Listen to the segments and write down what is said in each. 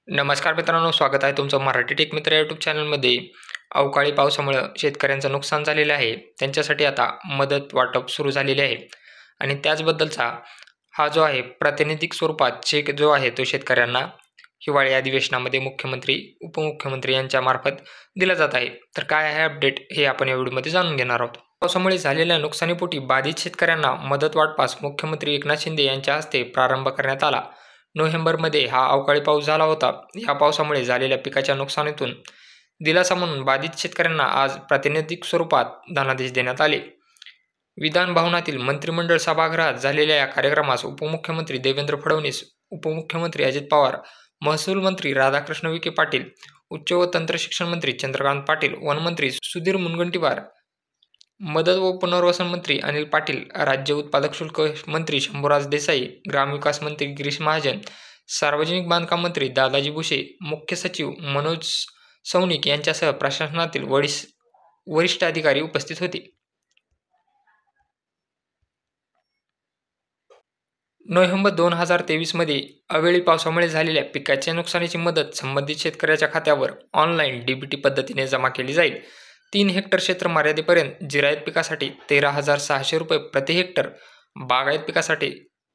नमस्कार मित्रांनो, स्वागत आहे तुमचं मराठी टेक मित्र यूट्यूब चॅनलमध्ये. अवकाळी पावसामुळे शेतकऱ्यांचं नुकसान झालेलं आहे. त्यांच्यासाठी आता मदत वाटप सुरू झालेले आहे आणि त्याचबद्दलचा हा जो आहे प्रातिनिधिक स्वरूपात चेक जो आहे तो शेतकऱ्यांना हिवाळी अधिवेशनामध्ये मुख्यमंत्री, उपमुख्यमंत्री यांच्यामार्फत दिला जात आहे. तर काय आहे अपडेट हे आपण या व्हिडिओमध्ये जाणून घेणार आहोत. पावसामुळे झालेल्या नुकसानीपोटी बाधित शेतकऱ्यांना मदत वाटपास मुख्यमंत्री एकनाथ शिंदे यांच्या हस्ते प्रारंभ करण्यात आला. नोव्हेंबरमध्ये हा अवकाळी पाऊस झाला होता. या पावसामुळे झालेल्या पिकाच्या नुकसानीतून दिलासा म्हणून बाधित शेतकऱ्यांना आज प्रातिनिधिक स्वरूपात धनादेश देण्यात आले. विधान भवनातील मंत्रिमंडळ सभागृहात झालेल्या या कार्यक्रमास उपमुख्यमंत्री देवेंद्र फडणवीस, उपमुख्यमंत्री अजित पवार, महसूल मंत्री राधाकृष्ण विखे पाटील, उच्च व तंत्रशिक्षण मंत्री चंद्रकांत पाटील, वनमंत्री सुधीर मुनगंटीवार, मदत व पुनर्वसन मंत्री अनिल पाटील, राज्य उत्पादक शुल्क मंत्री शंभूराज देसाई, ग्रामविकास मंत्री गिरीश महाजन, सार्वजनिक बांधकाम मंत्री दादाजी भुसे, मुख्य सचिव मनोज सौनिक यांच्यासह प्रशासनातील वरिष्ठ अधिकारी उपस्थित होते. नोव्हेंबर 2023 मध्ये अवेळी पावसामुळे झालेल्या पिकाच्या नुकसानीची मदत संबंधित शेतकऱ्याच्या खात्यावर ऑनलाईन डीबीटी पद्धतीने जमा केली जाईल. 3 हेक्टर क्षेत्र मर्यादेपर्यंत जिरायत पिकासाठी 13,600 रुपये प्रति हेक्टर, बागायत पिकासाठी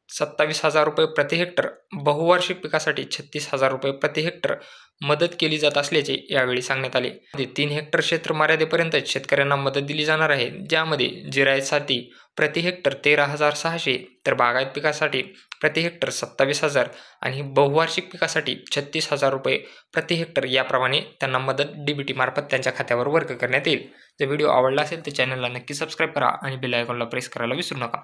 27,000 रुपये प्रति हेक्टर, बहुवार्षिक पिकासाठी 36,000 रुपये प्रति हेक्टर मदत केली जात असल्याचे यावेळी सांगण्यात आले. 3 हेक्टर क्षेत्र मर्यादेपर्यंत शेतकऱ्यांना मदत दिली जाणार आहे, ज्यामध्ये जिरायतसाठी प्रति हेक्टर 13,600, तर बागायत पिकासाठी प्रति हेक्टर 27,000 आणि बहुवार्षिक पिकासाठी 36,000 रुपये प्रति हेक्टर याप्रमाणे त्यांना मदत डीबीटी मार्फत त्यांच्या खात्यावर वर्ग करण्यात येईल. जर व्हिडिओ आवडला असेल तर चॅनलला नक्की सबस्क्राईब करा आणि बेल आयकॉनला प्रेस करायला विसरू नका.